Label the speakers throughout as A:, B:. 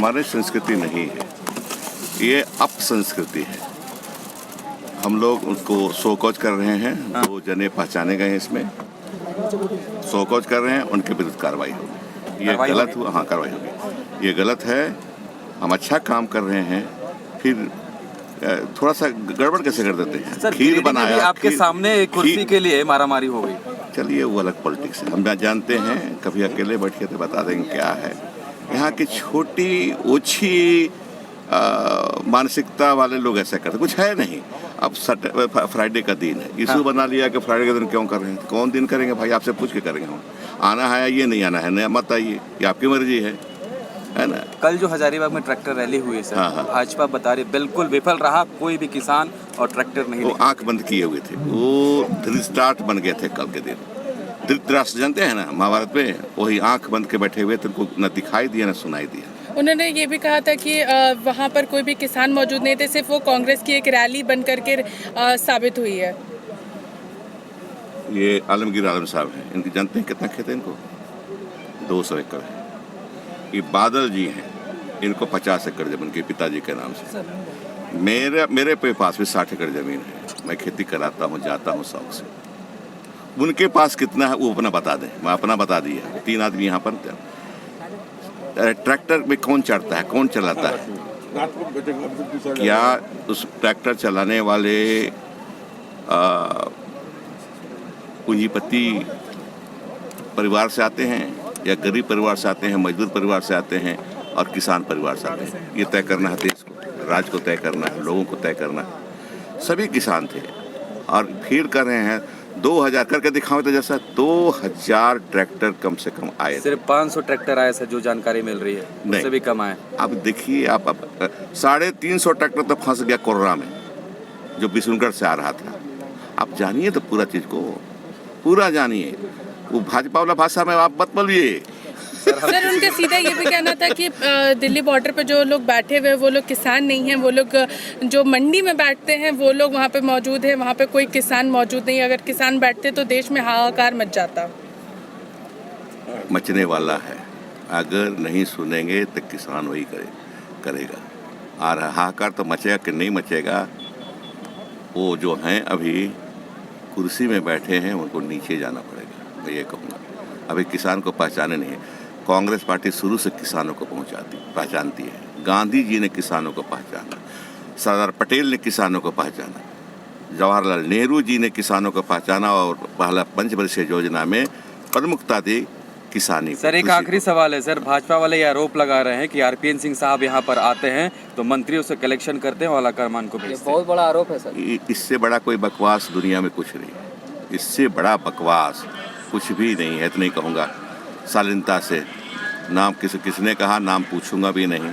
A: हमारी संस्कृति नहीं है, ये अपसंस्कृति है। हम लोग उनको शोकौज कर रहे हैं, 2 जने पहचाने गए हैं इसमें, शोकौज कर रहे हैं, उनके विरुद्ध कार्रवाई होगी। ये गलत हुआ, हाँ कार्रवाई होगी, ये गलत है। हम अच्छा काम कर रहे हैं, फिर थोड़ा सा गड़बड़ कैसे कर देते हैं।
B: सर,
A: खीर बनाया,
B: आपके सामने एक कुर्सी के लिए मारामारी हो गई।
A: चलिए वो अलग पॉलिटिक्स है, हम जानते हैं, कभी अकेले बैठ के तो बता देंगे क्या है। यहाँ की छोटी ओछी मानसिकता वाले लोग ऐसा करते, कुछ है नहीं। अब फ्राइडे का दिन है, इशू बना लिया कि फ्राइडे का दिन क्यों कर रहे हैं। कौन दिन करेंगे भाई, आपसे पूछ के करेंगे। हम आना है ये नहीं आना है, मत आइए, ये आपकी मर्जी है ना।
B: कल जो हजारीबाग में ट्रैक्टर रैली हुई है सर, भाजपा बता रही बिल्कुल विफल रहा, कोई भी किसान और ट्रैक्टर नहीं।
A: वो आंख बंद किए हुए थे, वो धृतराष्ट्र बन गए थे कल के दिन। धृतराष्ट्र जानते हैं ना महाभारत में, वही आंख बंद के बैठे हुए थे, उनको न दिखाई दिया न सुनाई दिया।
C: उन्होंने ये भी कहा था कि वहाँ पर कोई भी किसान मौजूद नहीं थे, सिर्फ वो कांग्रेस की एक रैली बन करके साबित हुई है।
A: ये आलमगीर आलम साहब हैं, इनकी जानते हैं कितना खेत है इनको? 200 एकड़ है। ये बादल जी हैं, इनको 50 एकड़ जमीन, उनके पिताजी के नाम से। मेरे पास भी 60 एकड़ जमीन है, मैं खेती कराता हूँ, जाता हूँ शौक से। उनके पास कितना है वो अपना बता दें, मैं अपना बता दिया। 3 आदमी यहाँ पर, ट्रैक्टर में कौन चढ़ता है, कौन चलाता है? क्या उस ट्रैक्टर चलाने वाले पूंजीपति परिवार से आते हैं या गरीब परिवार से आते हैं, मजदूर परिवार से आते हैं और किसान परिवार से आते हैं? ये तय करना है देश को, राज्य को तय करना है, लोगों को तय करना है। सभी किसान थे और फिर कर रहे हैं 2000 करके दिखाओ तो, जैसा 2000 ट्रैक्टर कम से कम आए।
B: सिर्फ 500 ट्रैक्टर आए सर, जो जानकारी मिल रही है, उससे भी कम आए।
A: अब देखिए आप 350 ट्रैक्टर तो फंस गया कोरोना में, जो बिशुनगढ़ से आ रहा था। आप जानिए तो पूरा चीज को, पूरा जानिए। वो भाजपा वाला भाषा में आप मत बोलिए।
C: सर उनका सीधा ये भी कहना था कि दिल्ली बॉर्डर पे जो लोग बैठे हुए वो लोग किसान नहीं हैं, वो लोग जो मंडी में बैठते हैं वो लोग वहाँ पे मौजूद हैं, वहाँ पे कोई किसान मौजूद नहीं। अगर किसान बैठते तो देश में हाहाकार मच जाता।
A: मचने वाला है, अगर नहीं सुनेंगे तो किसान वही करेगा। और हाहाकार तो मचेगा कि नहीं मचेगा, वो जो हैं अभी कुर्सी में बैठे हैं उनको नीचे जाना पड़ेगा, मैं ये कहूँगा। अभी किसान को पहचाने नहीं है। कांग्रेस पार्टी शुरू से किसानों को पहचानती है। गांधी जी ने किसानों को पहचाना, सरदार पटेल ने किसानों को पहचाना, जवाहरलाल नेहरू जी ने किसानों को पहचाना और पहला पंचवर्षीय योजना में प्रमुखता दी किसानी।
B: सर एक आखिरी सवाल है सर, भाजपा वाले ये आरोप लगा रहे हैं कि आरपीएन सिंह साहब यहाँ पर आते हैं तो मंत्रियों से कलेक्शन करते हैं और आला करमान को भेजते हैं।
D: बहुत बड़ा आरोप है सर।
A: इससे बड़ा कोई बकवास दुनिया में कुछ नहीं है, इससे बड़ा बकवास कुछ भी नहीं है। तो नहीं कहूँगा शालीनता से, नाम किसने कहा, नाम पूछूंगा भी नहीं,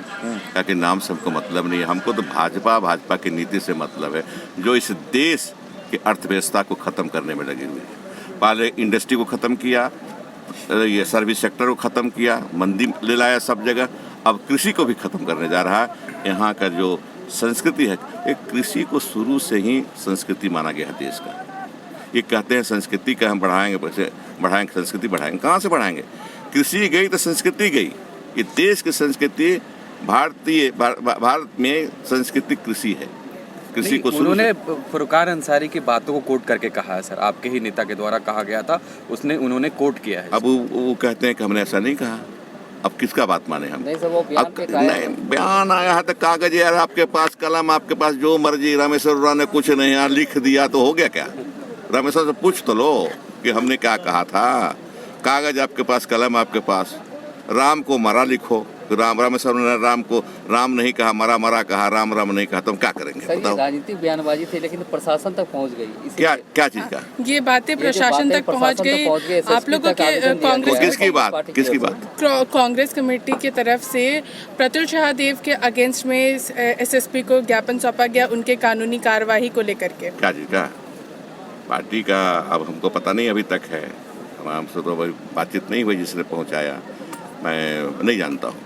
A: क्योंकि नाम से हमको मतलब नहीं है। हमको तो भाजपा की नीति से मतलब है, जो इस देश की अर्थव्यवस्था को ख़त्म करने में लगी हुई है। पहले इंडस्ट्री को ख़त्म किया, ये सर्विस सेक्टर को ख़त्म किया, मंदी ले लाया सब जगह, अब कृषि को भी ख़त्म करने जा रहा है। यहाँ का जो संस्कृति है, एक कृषि को शुरू से ही संस्कृति माना गया है देश का। ये कहते हैं संस्कृति का हम बढ़ाएंगे, संस्कृति बढ़ाएंगे, कहाँ से बढ़ाएंगे? कृषि गई तो संस्कृति गई। ये देश की संस्कृति, भारत में संस्कृति कृषि है। कृषि को
B: उन्होंने फुरकान अंसारी की बातों को कोट करके कहा है सर, आपके ही नेता के द्वारा कहा गया था, उन्होंने कोट किया है।
A: अब वो कहते हैं कि हमने ऐसा नहीं कहा। अब किसका बात माने हम?
D: नहीं सर, वो
A: बयान आया है तो कागज यार आपके पास, कलम आपके पास, जो मर्जी। रामेश्वर उरांव ने कुछ नहीं यार लिख दिया तो हो गया क्या? रामेश्वर से पूछ तो लो कि हमने क्या कहा था। कागज आपके पास, कलम आपके पास। राम को मरा लिखो, रामेश्वर ने राम को राम नहीं कहा, मरा कहा, राम नहीं कहा, तो हम क्या करेंगे?
D: बताओ। राजनीतिक बयानबाजी थी लेकिन प्रशासन तक पहुंच गई।
A: क्या चीज का?
C: ये बातें प्रशासन तक पहुंच गई। आप लोगों के कांग्रेस
A: किसकी बात?
C: कांग्रेस कमेटी की तरफ से प्रतुल शाहदेव के अगेंस्ट में एसएसपी को ज्ञापन सौंपा गया, उनके कानूनी कार्यवाही को लेकर के।
A: क्या चीज का? पार्टी का अब हमको पता नहीं अभी तक है, हमसे तो बातचीत नहीं हुई जिसने पहुंचाया, मैं नहीं जानता हूँ।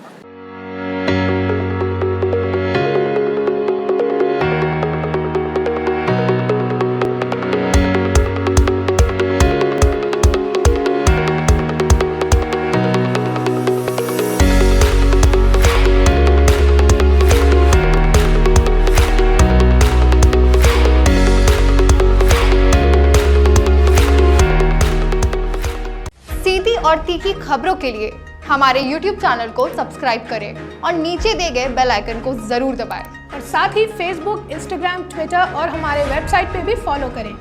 E: और तीखी खबरों के लिए हमारे YouTube चैनल को सब्सक्राइब करें और नीचे दिए गए बेल आइकन को जरूर दबाएं।
F: और साथ ही फेसबुक, इंस्टाग्राम, ट्विटर और हमारे वेबसाइट पे भी फॉलो करें।